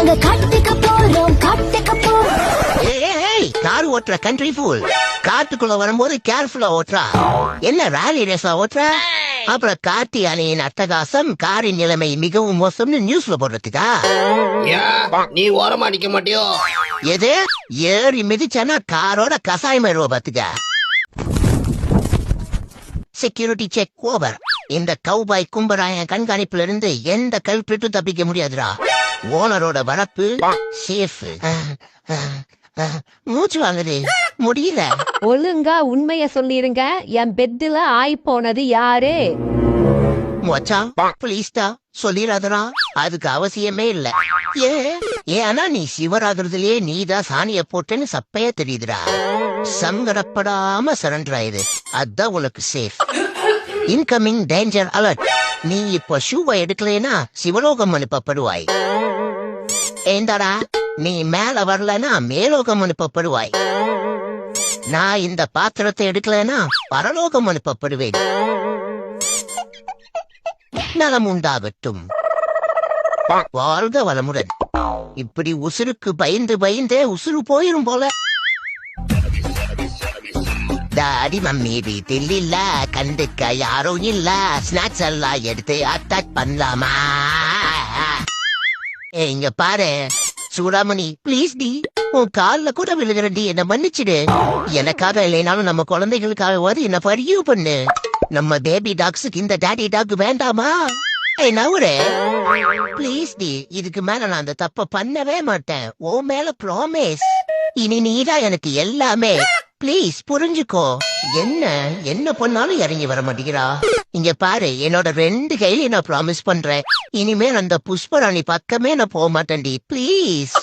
நாங்க காட்டுக்க போறோம் காட்டுக்க போறோம். ஏய் கார் ஓட்டுற கண்ட்ரி ஃபூல், காட்டுக்குள்ள வரும்போது கேர்ஃபுல்லா ஓட்டுறா. என்ன ராலி ரேஸா ஓட்டுறா? அப்புறம் காட்டு யானையின் அட்டகாசம், காரின் நிலைமை மிகவும் மோசம்னு நியூஸ்ல போடுறதுக்கா? நீ ஓரமா அடிக்க மாட்டியோ? எது ஏறி மிதிச்சானா காரோட கசாயமாயிருவ பாத்துக்க. Security check over. இந்த கவுபாய் கும்பராயன் கண்காணிப்புல இருந்து எந்த கல்பிரிட்டும் தப்பிக்க முடியாதுடா. ஓனரோட வரப்பு சேஃப். மூச்சு வாங்குது, முடியல. ஒழுங்கா உண்மைய சொல்லிருங்க. என் பெட்ல ஆய் போனது யாரு? மச்சான் பிளீஸ்டா சொல்லிடாதடா, அதுக்கு அவசியமே இல்ல. ஏன்னா நீ சிவராகிறதுலயே நீதான் சாணிய போட்டேன்னு சப்பையா தெரியுதுடா. சங்கடப்படாம சரண்டர் ஆயிரு, அதான் உனக்கு சேஃப். Incoming danger alert. நீ இப்ப ஷூவை எடுக்கலைன்னா சிவலோகம் அனுப்பப்படுவாய். ஏந்தாடா, நீ மேல வரலன்னா மேலோகம் அனுப்பப்படுவாய். நான் இந்த பாத்திரத்தை எடுக்கலைன்னா பரலோகம் அனுப்பப்படுவேன். நலம் உண்டாகட்டும். வாழ்க வளமுடன். இப்படி உசுருக்கு பயந்து பயந்தே உசுறு போயிரும் போல. டாடி மம்மி வீட்டில் இல்ல, கண்டுக்க யாரும் இல்ல, ஸ்நாக்ஸ் எல்லாம் எடுத்து அட்டாக் பண்ணலாமா? இங்க பாரு சூடாமணி, பிளீஸ் டி, உன் கால்ல கூட விழுகிறடி, என்ன மன்னிச்சிடு. எனக்காக இல்லைனாலும் நம்ம குழந்தைகளுக்காகவாது என்ன ஃபர்கியூ பண்ணு. நம்ம பேபி டாக்ஸுக்கு இந்த டாடி டாக் வேண்டாமா? நவுரு பிளீஸ் டி, இதுக்கு மேல நான் அந்த தப்ப பண்ணவே மாட்டேன். ஓ மேல ப்ராமிஸ். இனி நீதான் எனக்கு எல்லாமே. பிளீஸ் புரிஞ்சுக்கோ. என்ன பண்ணாலும் இறங்கி வர மாட்டேங்கிறா. இங்க பாரு, என்னோட 2 கையில நான் ப்ராமிஸ் பண்றேன். இனிமேல் அந்த புஷ்பராணி பக்கமே நான் போக மாட்டேன்டி. பிளீஸ்.